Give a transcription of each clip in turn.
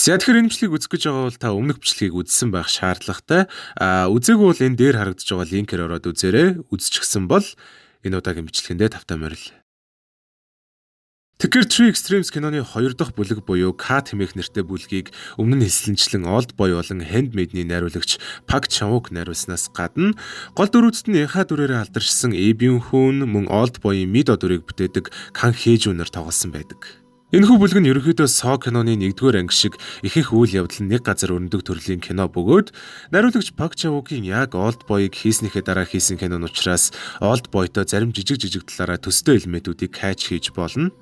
За тэгэхээр энэ бичлэгийг үзэх гэж байгаа бол та өмнөх бичлэгийг үзсэн байх шаардлагатай. Үзээгүй бол энэ дээр харагдаж байгаа линкээр ороод үзээрэй. Үзчихсэн бол энэ удаагийн бичлэгэндээ тавтай морил. Тэгэхээр Three Extremes киноны 2 дахь бүлэг буюу Cut хэмээх нэртэй бүлгийг өмнө нь хэлсэнчлэн Oldboy болон Handmaid-ийн найруулагч Park Chan-wook найруулснаас гадна гол дүрүүдэд нь Инха дүрээрээ алдаршсан Lee Byung-hun мөн Oldboy-ийн Mido дүрийг бүтээдэг Kang Hae-jun нар тоглосон байдаг. Энэхүү бүлэг нь ерөнхийдөө Saw киноны 1-р анги шиг ихэнх үйл явдал нь нэг газар өрнөдөг төрлийн кино бөгөөд найруулагч Park Chan-wook-ийн яг Oldboy-г хийснийхээ дараа хийсэн кино нь учраас Oldboy-то зарим жижиг талаараа төстэй элементүүдийг catch хийж болно.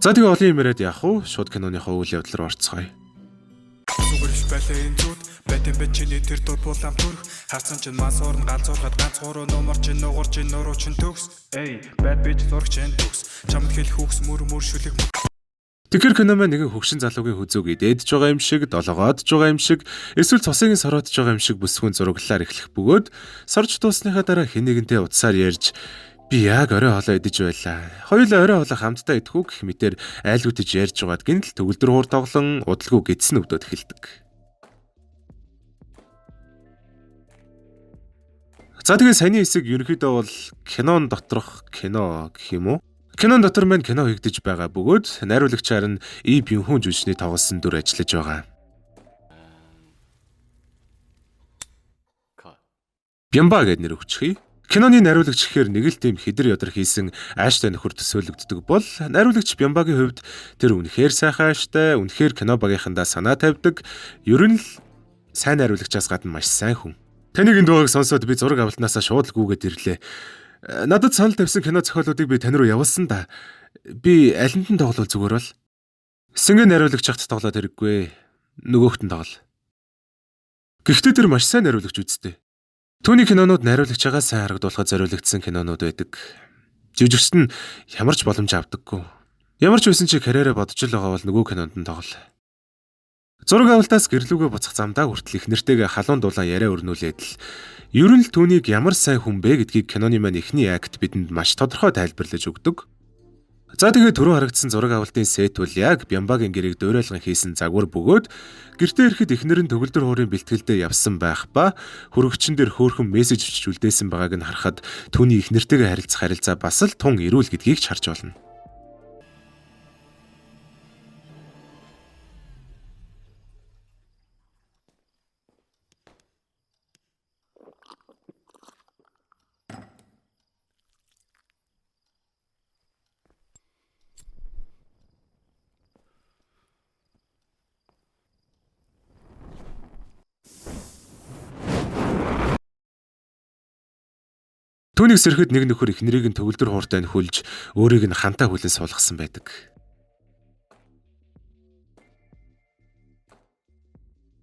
За тэгээ олон юм яриад яах вэ? Шууд киноныхоо үйл явдал руу орцгоё. Сүгэрш байлаа энэ зүуд байтэн бэчний тэр дууд булам төрх харцсан чинь мас орн галзуурхад ганц гурав номер чинь нугур чинь нуруу чинь төгс эй бад бич зурх чинь төгс чамд хэлэх хүүхс мөр шүлэг. Тэгэхээр кино маань нэгэн хөгшин залуугийн хүзүүг идэж байгаа юм шиг, долоогоод байгаа юм шиг, эсвэл цусыг сороодж байгаа юм шиг бүсгүн зураглалаар эхлэх бөгөөд сорж дуусныхаа дараа хэн нэгэнтэй утсаар ярьж би яг орой хоолоо идэж байлаа. Хоёулаа орой хоолоо хамтдаа идэх үү гэх мэтэр айлгуудж ярьж байгаад гинтл төгөлдөр хуур тоглон удалгүй гэдсэн өвдөд эхэлдэг. За тэгээ саяны хэсэг ерөнхийдөө бол кинон доторх кино гэх юм уу? Кинон дотор маань кино хийгдэж байгаа бөгөөд найруулагчаар нь Lee Byung-hun жүжигчний тоглосон дүр ажиллаж байгаа. Бямба гэдэг нэр өгчихье. Киноны найруулагч гэхээр нэг л тийм хидэр ядар хийсэн ааштай нөхөр төсөөлөгддөг бол найруулагч Бямбагийн хувьд тэр үнэхээр сайхан ааштай, үнэхээр кино багийнхандаа санаа тавьдаг, ер нь л сайн найруулагчаас гадна маш сайн хүн. Таныг энэ дуугыг сонсоод би зураг авалтнаасаа шууд л гүгээд ирлээ. Надад санал тавьсан кино зохиолуудыг би тань руу явуулсан да. Би алинд нь тоглол зүгээр бол. Сэнгэ найруулагч хат тоглоод хэрэггүй. Нөгөөхт нь тоглол. Гэхдээ тэр маш сайн найруулагч үсттэй. Түүний кинонууд найруулагчаа сайн харагдуулахад зориулагдсан кинонууд байдаг. Жүжигчд нь ямар ч боломж авдаггүй. Ямар ч байсан чи карьераа бодож л байгаа бол нөгөө кинонд нь тоглол. Зураг авалтаас гэрлүүгээ буцах замдаа хүртэл их нэртэйгээ халуун дулаан яриа өрнүүлээд л ер нь л түүнийг ямар сайн хүн бэ гэдгийг киноны маань эхний акт бидэнд маш тодорхой тайлбарлаж өгдөг. За тэгээ түрүү харагдсан зураг авалтын сет бол яг Бямбагийн гэрээг дуурайлган хийсэн загвар бөгөөд гэртээ ирэхэд эхнэр нь төгөлдөр хуурын бэлтгэлдээ явсан байх ба хөрөгчөн дээр хөөрхөн мессеж өчж үлдээсэн байгааг нь харахад түүний эхнэртэйгээ харилцах харилцаа бас л тун эрүүл гэдгийг ч харж болно. Түүнийг сэрхэд нэг нөхөр эхнэрийг нь төгөлдөр хууртай нь хүлж өөрийг нь хантаа хүлэн суулгасан байдаг.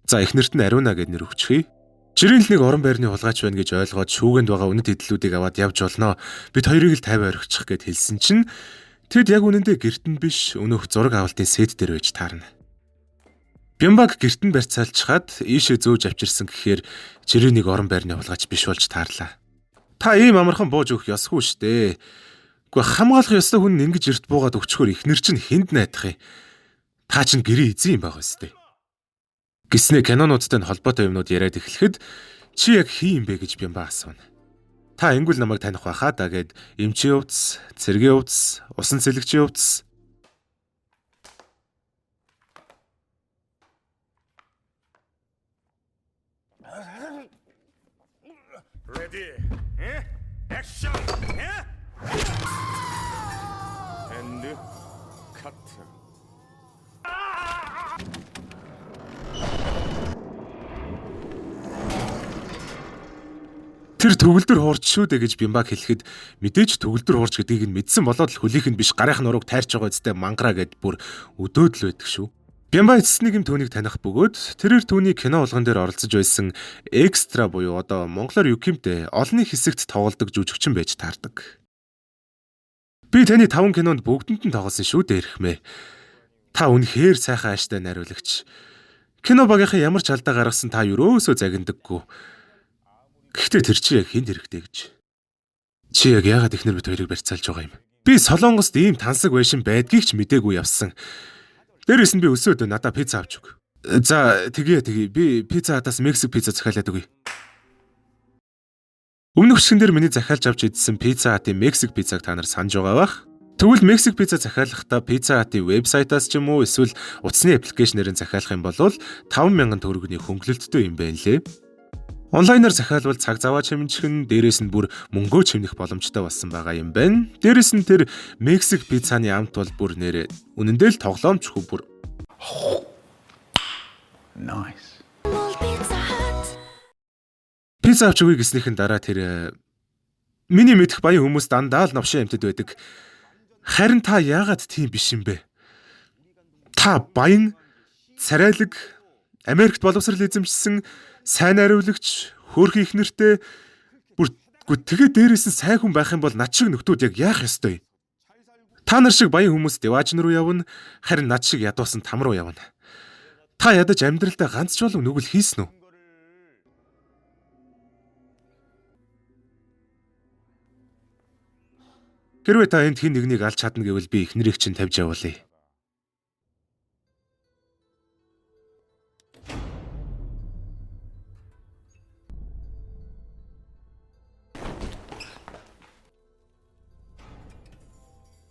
За эхнэрт нь Ариуна гэд нэр өгчихье. Жирийн л нэг орон байрны хулгайч байна гэж ойлгоод шүүгэнд байгаа үнэт эдлүүдийг аваад явж олноо. Бид хоёрыг л 50 орхичих гэд хэлсэн чинь тэд яг үнэндээ гэрт нь биш өнөөх зураг авалтын сет дээр байж таарна. Бямбаг гэрт нь барьцаалчхаад ийшээ зөөж авчирсан гэхээр жирийн нэг орон байрны хулгайч биш болж таарлаа. Та ийм амархан бууж өгөх ёсгүй штэ. Гэхдээ хамгаалах ёстой хүн ингэж эрт буугаад өгчхөөр ихнэр чинь хүнд найдах юм. Та чинь гэрээ эзэн юм байгаа үстэй. Гиснэ кинонуудтай холбоотой юмнууд яриад эхлэхэд чи яг хий юм бэ гэж Бямба асууна. Та ингүүл намайг таних байхаа да гэд эмчийн увц, цэргийн увц, усан цэлэгчийн увц. Ready? Action! And cut. Тэр төгөлдөр хуурч шүү дээ гэж Бямбаг хэлэхэд мэдээж төгөлдөр хуурч гэдгийг нь мэдсэн болоод л хөлийнх нь биш гарынх нурууг тайрч байгаа үстэй мангараа гэд бүр өдөөд л байдаг шүү. Бямба эцэснийг юм түүнийг таних бөгөөд тэрээр түүний кино болгон дээр оролцож байсан экстра буюу одоо монголоор юу гэмтэй олонний хэсэгт тоглодог жүжигчин байж таардаг. Би таны 5 кинонд бүгдэнд нь тоглосон шүү дээ эрхмээ. Та үнэхээр сайхан ааштай найруулагч. Кино багийнхаа ямар ч алдаа гаргасан та ерөөсөө загиндаггүй. Гэхдээ тэр чи яг хинд хэрэгтэй гэж. Чи яг яагаад эхнэр бид хоёрыг барьцаалж байгаа юм? Би Солонгост ийм тансаг байшин байдгийг ч мдээгүй явсан. Дээрээс нь би өсөөд надаа пицца авч өг. За тэгээ би пицца хатаас Мексик пицца захиалаад өгье. Өмнөх хэсгэн дээр миний захиалж авч идсэн пицца хатын Мексик пиццаг та нар санаж байгаа бах. Тэгвэл Мексик пицца захиалахдаа пицца хатын вебсайтаас ч юм уу эсвэл утасны аппликейшнээр захиалах юм бол 5,000 төгрөгийн хөнгөлөлттэй юм байна лээ. Онлайнаар захиалвал цаг заваа чимжих, дээрээс нь бүр мөнгөө чимнэх боломжтой болсон байгаа юм байна. Дээрээс нь тэр Мексик пиццаны амт бол бүр нэрээ үнэндээ л тоглоомчгүй бүр. Nice. Пицца авч өгье гэснийхэн дараа тэр миний мэдэх баян хүмүүс дандаа л новшин амьтад байдаг. Харин та яагаад тийм биш юм бэ? Та баян, царайлаг, Америкт боловсрал эзэмшсэн сайн хариулагч, хөөрхөн их нэртэй бүргүй тэгээ дээрээс нь сайн хүн байх юм бол над шиг нөхдүүд яг яах ёстой? Та нар шиг баян хүмүүс деваажн руу явна, харин над шиг ядуусан там руу явна. Та ядаж амьдралдаа ганц ч болов нүгэл хийсэн үү? Хэрвээ та энд хин нэгнийг алж чадна гэвэл би эхнэрийг чинь тавьж явуулъя.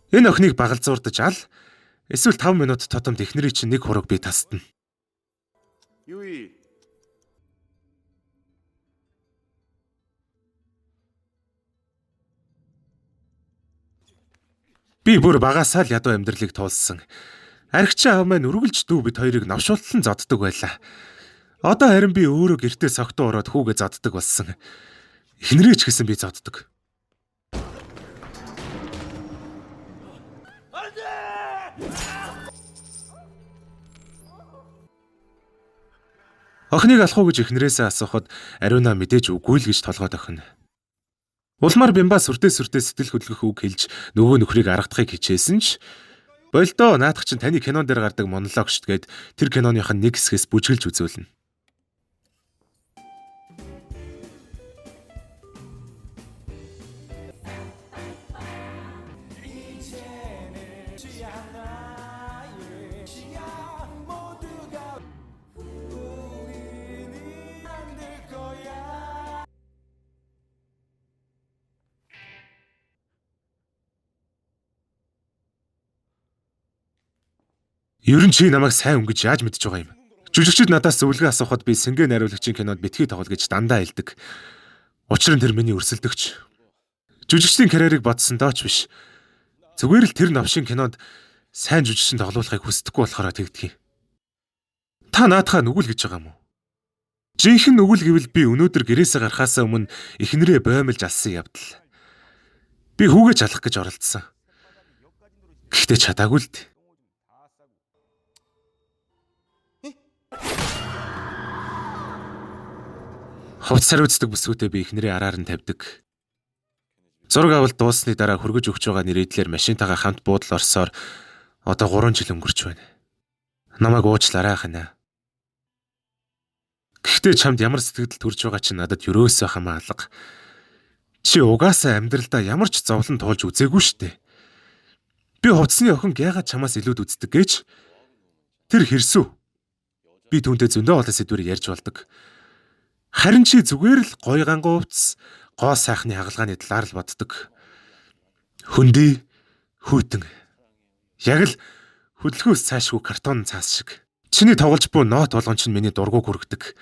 Энэ охиныг багалзуурдаж ал. Эсвэл 5 минут тотомд эхнэрийг чинь нэг хураг би тасдна. Юуи. Би бүр багасаа л ядуу амьдралыг туулсан. Архичин аав маань үргэлж дүү бид хоёрыг навшуултлан зоддог байлаа. Одоо харин би өөрөө гэртээ согтуу ороод хүүгээ зоддог болсон. Эхнэрээ ч гэсэн би зоддог. Охиныг алах уу гэж эхнэрээсээ асуухад ариуна мэдээж үгүй л гэж толгойд охин. Улмаар бямба сүртэй сэтгэл хөдлөх үг хэлж нөгөө нөхрийг аргадахыг хичээсэн ч болдоо наадах чинь таны кинон дээр гардаг монолог шүү дээ. Тэр киноных нь нэг хэсгээс бүжгэлж үзүүлнэ. Ер нь чи намайг сайн өнгөж яаж мэдж байгаа юм? Жүжигчид надаас зөвлөгөө асуухад би сэнгэ найруулагчийн кинонд битгий тоглол гэж дандаа хэлдэг. Учир нь тэр миний өрсөлдөгч. Жүжигчдийн карьерийг бодсондоо ч биш. Зүгээр л тэр новшин кинонд сайн жүжигчин тоглуулахыг хүсдэггүй болохоор тэгдэг юм. Та наадхаа нүгэл гэж байгаа юм уу? Жинхэнэ нүгэл гэвэл би өнөөдөр гэрээсээ гарахаасаа өмнө эхнэрээ боомлж алсан явдал. Би хүүгээ чалах гэж оролдсон. Гэхдээ чадаагүй л дээ. Хувц сариуцдаг бүсгүүтээ би эхнэрээ араар нь тавьдаг. Зураг авалт дууссаны дараа хөргөж өгч байгаа нэрийдлэр машинтайгаа хамт буудал орсоор одоо 3 жил өнгөрч байна. Намайг уучлаарай ханаа. Гэхдээ чамд ямар сэтгэл төрж байгаа чинь надад ерөөсөө хамаа алга. Чи угаасаа амьдралдаа ямар ч зовлон туулж үзээгүй штэ. Би хувцсны охин яагаад чамаас илүүд үздэг гэж? Тэр хэрсүү. Би түүнтэй зөндөө олон сэдвээр ярьж болдог. Харин чи зүгээр л гой ганган хувцс, гоо сайхны хагалгааны талаар л боддог. Хөндөй, хүйтэн. Яг л хөдөлгөөс цаашгүй картон цаас шиг. Чиний тоглож буй нот болгон чинь миний дургуг хүргэдэг.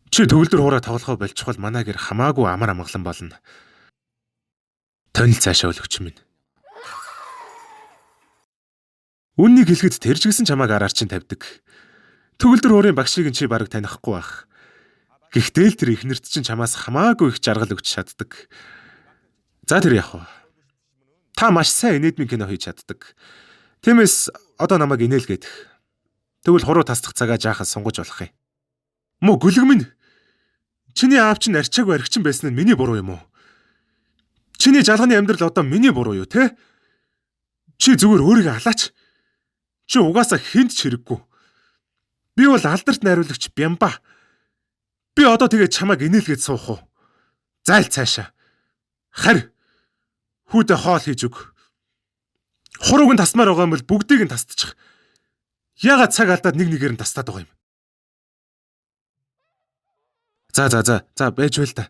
Чи төгөлдөр хуураа тоглохоо болчихвол манай гэр хамаагүй амар амгалан болно. Тонил цаашаа өлөгч минь. Үннийг хэлэхэд тэр ч гэсэн чамааг араар чинь тавьдаг. Төгөлдөр хуурын багшийг чи бараг танихгүй байх. Гэхдээ л тэр ихнэрт чинь чамаас хамаагүй их жаргал өгч чаддаг. За тэр яах вэ? Та маш сайн инээдмийн кино хийж чаддаг. Тиймээс одоо намайг инээлгээд. Тэгвэл хуруу тасдах цагаа жаахан сунгаж болох юм. Мө гүлэг минь. Чиний аав чинь арчаагүй архичин байсан нь миний буруу юм уу? Чиний жалганы амьдрал одоо миний буруу юу те? Чи зүгээр өөрийгөө халаач. Чи угаасаа хүнд ч хэрэггүй. Би бол алдарт найруулагч Бямба. Би одоо тэгээ чамайг инээлгээд суух уу? Зайл цаашаа. Харь. Хүүдээ хоол хийж өг. Хурууг нь тасмаар байгаа юм бол бүгдийг нь тасдчих. Яагаад цаг алдаад нэг нэгээр нь тастаад байгаа юм? За байж байл та.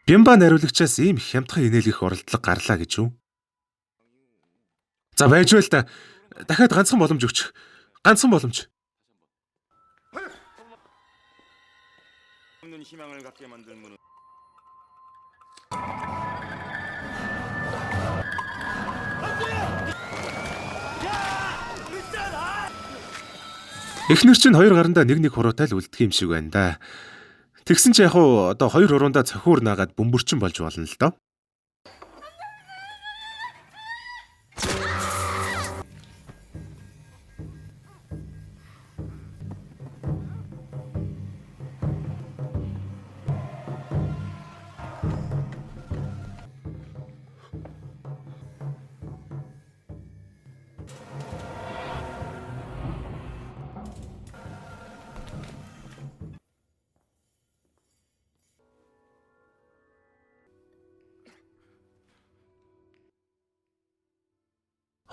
Бямба нариулагчаас ийм хямдхан инээлгэх оролдлого гарлаа гэж юу? За байж байл та. Дахиад ганцхан боломж өгч. Ганцхан боломж. 없는 희망을 갖게 만든 문은 Эхнэр чинь хоёр гарандаа нэг хуруутай л үлдэх юм шиг байна да. Тэгсэн чи яг уу одоо хоёр хуруунда цохиур наагаад бөмбөрчин болж болно л доо.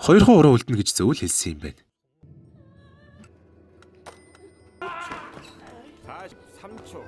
Хоёр хуруу үлдэнэ гэж зөв л хэлсэн юм байна. 43초.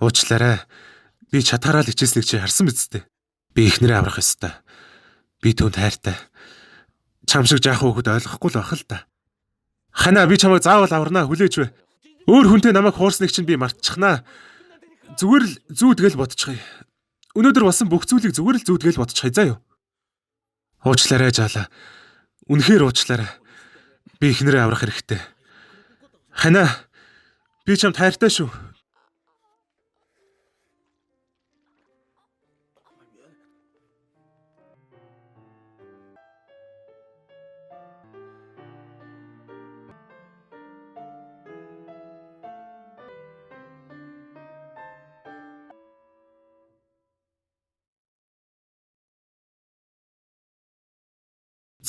Уучлаарай. Би чатаараа л хичээснийг чи харсан биз дээ. Би ихнэрээ аврах ёстой. Би түүнд хайртай. Чам шиг жаах хүүхэд ойлгохгүй л бах л да. Ханаа би чамайг заавал аварнаа хүлээж бай. Өөр хүнтэй намайг хуурсныг чинь би мартчихнаа. Зүгээр л зүүдгээл бодчихъя. Өнөөдөр болсон бүх зүйлийг зүгээр л зүүдгээл бодчихъя заа юу. Уучлаарай жаалаа. Үнэхээр уучлаарай. Би ихнэрээ аврах хэрэгтэй. Ханаа би чамд хайртай шүү.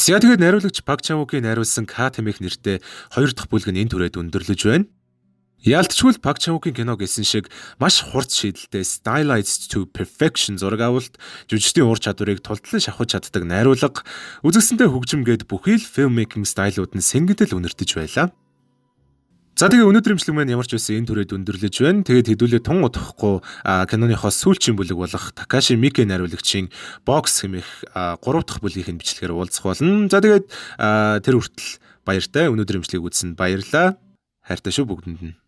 За тэгээд найруулагч Пак Чан-вугийн найруулсан К тэмээх нэртэй хоёр дахь бүлэг нь энэ түрээд өндөрлөж байна. Яалтчгүй Пак Чан-вугийн кино гэсэн шиг маш хурц шийдэлтэй stylized to perfection зураг авалт, жүжигчдийн ур чадварыг тултлан шавхаж чаддаг найруулга, үзэгсэнтэй хөгжим гээд бүхий л filmmaking стайлууд нь сэнгэдэл үнэртэж байлаа. За тэгээ өнөөдөр имжлэг маань ямар ч байсан энэ түрээд өндөрлөж байна. Тэгээд хэдүүлээ тун удахгүй киноныхоо сүүлчийн бүлэг болох Такаши Мике найруулагчийн Box хэмээх 3 дахь бүлгийн бичлэгээр уулзах болно. За тэгээд тэр хүртэл баяртай өнөөдөр имжлэгийг үзсэнд баярлалаа. Хайртай шүү бүгдэнд нь.